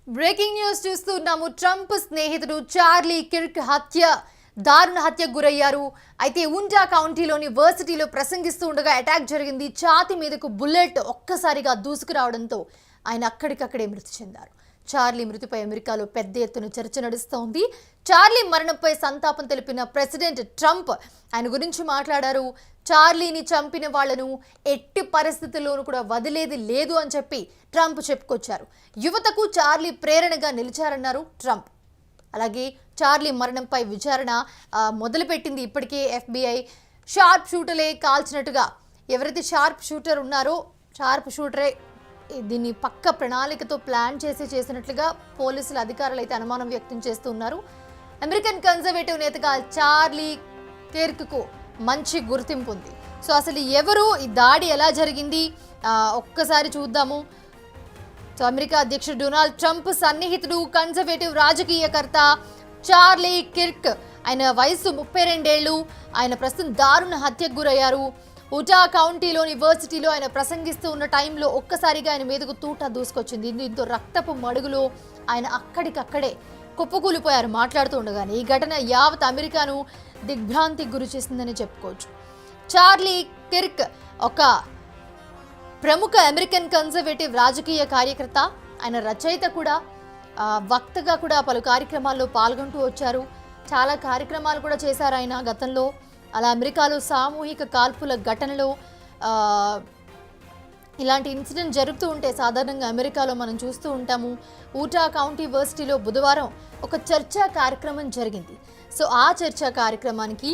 Breaking news చూస్తున్నాము. Trump స్నేహితుడు Charlie Kirk దారుణ హత్యకు గురయ్యారు. అయితే ఉంజా కౌంటీలోని వర్సిటీలో ప్రసంగిస్తూ ఉండగా అటాక్ జరిగింది. ఛాతీ మీదకు బుల్లెట్ ఒక్కసారిగా దూసుకురావడంతో ఆయన అక్కడికక్కడే మృతి చెందారు. చార్లీ మృతిపై అమెరికాలో పెద్ద ఎత్తున చర్చ నడుస్తోంది. చార్లీ మరణంపై సంతాపం తెలిపిన ప్రెసిడెంట్ ట్రంప్ ఆయన గురించి మాట్లాడారు. చార్లీని చంపిన వాళ్లను ఎట్టి పరిస్థితుల్లోనూ కూడా వదిలేది లేదు అని చెప్పి ట్రంప్ చెప్పుకొచ్చారు. యువతకు చార్లీ ప్రేరణగా నిలిచారన్నారు ట్రంప్. అలాగే చార్లీ మరణంపై విచారణ మొదలుపెట్టింది ఇప్పటికే FBI. షార్ప్ షూటర్లే కాల్చినట్టుగా ఎవరైతే షార్ప్ షూటర్ ఉన్నారో షార్ప్ షూటరే దీన్ని పక్క ప్రణాళికతో ప్లాన్ చేసినట్లుగా పోలీసుల అధికారులు అయితే అనుమానం వ్యక్తం చేస్తున్నారు. అమెరికన్ కన్జర్వేటివ్ నేతగా చార్లీ కిర్క్కు మంచి గుర్తింపు ఉంది. సో అసలు ఎవరు, ఈ దాడి ఎలా జరిగింది ఒక్కసారి చూద్దాము. సో అమెరికా అధ్యక్షుడు డొనాల్డ్ ట్రంప్ సన్నిహితుడు కన్జర్వేటివ్ రాజకీయకర్త చార్లీ కిర్క్. ఆయన వయసు 32 ఏళ్ళు. ఆయన ప్రస్తుతం దారుణ హత్యకు గురయ్యారు. ఉటా కౌంటీలోని వర్సిటీలో ఆయన ప్రసంగిస్తూ ఉన్న టైంలో ఒక్కసారిగా ఆయన మీదకు తూటా దూసుకొచ్చింది. దీంతో రక్తపు మడుగులో ఆయన అక్కడికక్కడే కుప్పకూలిపోయారు మాట్లాడుతూ ఉండగానే. ఈ ఘటన యావత్ అమెరికాను దిగ్భ్రాంతికి గురి చేసిందని చెప్పుకోవచ్చు. చార్లీ కిర్క్ ఒక ప్రముఖ అమెరికన్ కన్జర్వేటివ్ రాజకీయ కార్యకర్త. ఆయన రచయిత కూడా, వక్తగా కూడా పలు కార్యక్రమాల్లో పాల్గొంటూ వచ్చారు. చాలా కార్యక్రమాలు కూడా చేశారు ఆయన గతంలో. అలా అమెరికాలో సామూహిక కాల్పుల ఘటనలో ఇలాంటి ఇన్సిడెంట్ జరుగుతూ ఉంటే సాధారణంగా అమెరికాలో మనం చూస్తూ ఉంటాము. ఊటా కౌంటీ వర్సిటీలో బుధవారం ఒక చర్చా కార్యక్రమం జరిగింది. సో ఆ చర్చా కార్యక్రమానికి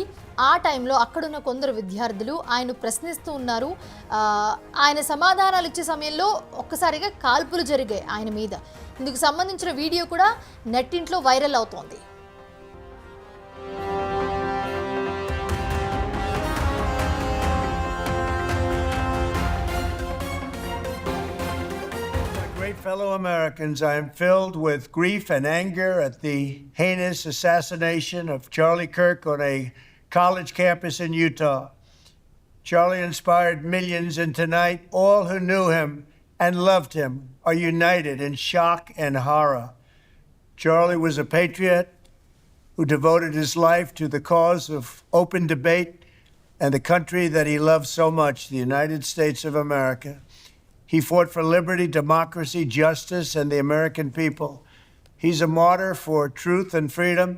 ఆ టైంలో అక్కడున్న కొందరు విద్యార్థులు ఆయన ప్రశ్నిస్తూ ఉన్నారు. ఆయన సమాధానాలు ఇచ్చే సమయంలో ఒక్కసారిగా కాల్పులు జరిగాయి ఆయన మీద. ఇందుకు సంబంధించిన వీడియో కూడా నెట్టింట్లో వైరల్ అవుతోంది. Fellow Americans, I am filled with grief and anger at the heinous assassination of Charlie Kirk on a college campus in Utah. Charlie inspired millions, and tonight all who knew him and loved him are united in shock and horror. Charlie was a patriot who devoted his life to the cause of open debate and the country that he loved so much, the United States of America. He fought for liberty, democracy, justice, and the American people. He's a martyr for truth and freedom,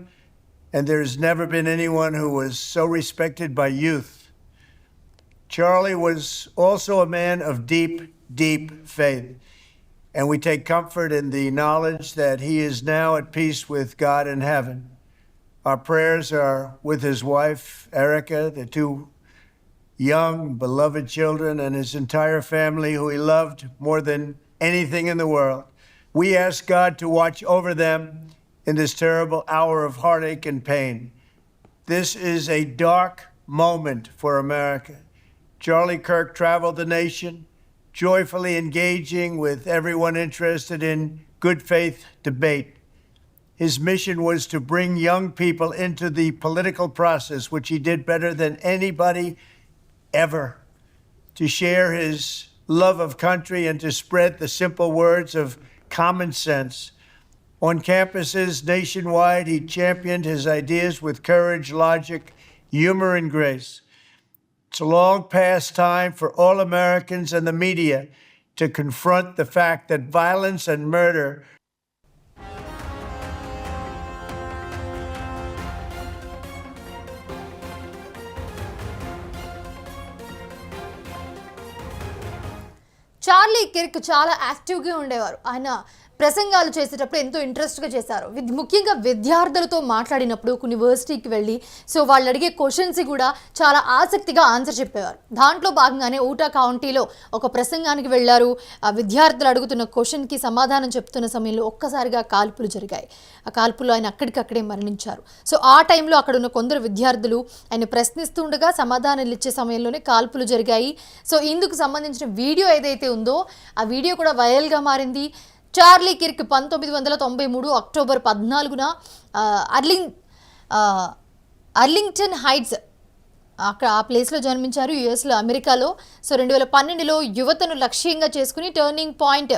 and there's never been anyone who was so respected by youth. Charlie was also a man of deep, deep faith, and we take comfort in the knowledge that he is now at peace with God in heaven. Our prayers are with his wife, Erica, the two young, beloved children, and his entire family, who he loved more than anything in the world. We ask God to watch over them in this terrible hour of heartache and pain. This is a dark moment for America. Charlie Kirk traveled the nation, joyfully engaging with everyone interested in good faith debate. His mission was to bring young people into the political process, which he did better than anybody ever, to share his love of country and to spread the simple words of common sense. On campuses nationwide, he championed his ideas with courage, logic, humor, and grace. It's a long past time for all Americans and the media to confront the fact that violence and murder Charlie Kirk చాలా యాక్టివ్గా ఉండేవారు. ఆయన ప్రసంగాలు చేసేటప్పుడు ఎంతో ఇంట్రెస్ట్గా చేశారు. ముఖ్యంగా విద్యార్థులతో మాట్లాడినప్పుడు కొన్ని యూనివర్సిటీకి వెళ్ళి సో వాళ్ళు అడిగే క్వశ్చన్స్ కూడా చాలా ఆసక్తిగా ఆన్సర్ చెప్పేవారు. దాంట్లో భాగంగానే ఊటా కౌంటీలో ఒక ప్రసంగానికి వెళ్ళారు. ఆ విద్యార్థులు అడుగుతున్న క్వశ్చన్కి సమాధానం చెప్తున్న సమయంలో ఒక్కసారిగా కాల్పులు జరిగాయి. ఆ కాల్పుల్లో ఆయన అక్కడికక్కడే మరణించారు. సో ఆ టైంలో అక్కడ ఉన్న కొందరు విద్యార్థులు ఆయన ప్రశ్నిస్తుండగా సమాధానాలు ఇచ్చే సమయంలోనే కాల్పులు జరిగాయి. సో ఇందుకు సంబంధించిన వీడియో ఏదైతే ఉందో ఆ వీడియో కూడా వైరల్గా మారింది. Charlie Kirk 1993 October 14న Arlington heights అక్కడ ఆ ప్లేస్లో జన్మించారు, యుఎస్లో, అమెరికాలో. సో 2012లో యువతను లక్ష్యంగా చేసుకుని టర్నింగ్ పాయింట్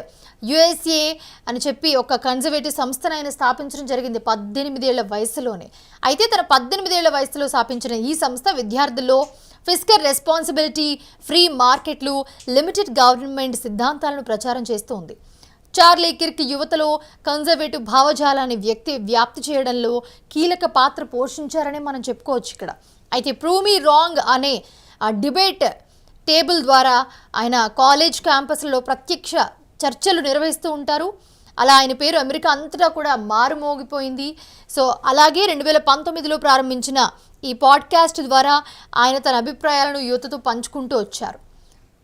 యుఎస్ఏ అని చెప్పి ఒక కన్జర్వేటివ్ సంస్థను ఆయన స్థాపించడం జరిగింది 18 ఏళ్ల వయసులోనే. అయితే తన 18 ఏళ్ల వయసులో స్థాపించిన ఈ సంస్థ విద్యార్థుల్లో ఫిస్కల్ రెస్పాన్సిబిలిటీ, ఫ్రీ మార్కెట్లు, లిమిటెడ్ గవర్నమెంట్ సిద్ధాంతాలను ప్రచారం చేస్తోంది. చార్లీ కిర్క్ యువతలో కన్జర్వేటివ్ భావజాలాన్ని వ్యాప్తి చేయడంలో కీలక పాత్ర పోషించారని మనం చెప్పుకోవచ్చు ఇక్కడ. అయితే ప్రూవ్ మీ రాంగ్ అనే డిబేట్ టేబుల్ ద్వారా ఆయన కాలేజ్ క్యాంపస్లో ప్రత్యక్ష చర్చలు నిర్వహిస్తూ ఉంటారు. అలా ఆయన పేరు అమెరికా అంతటా కూడా మారుమోగిపోయింది. సో అలాగే 2019లో ప్రారంభించిన ఈ పాడ్కాస్ట్ ద్వారా ఆయన తన అభిప్రాయాలను యువతతో పంచుకుంటూ వచ్చారు.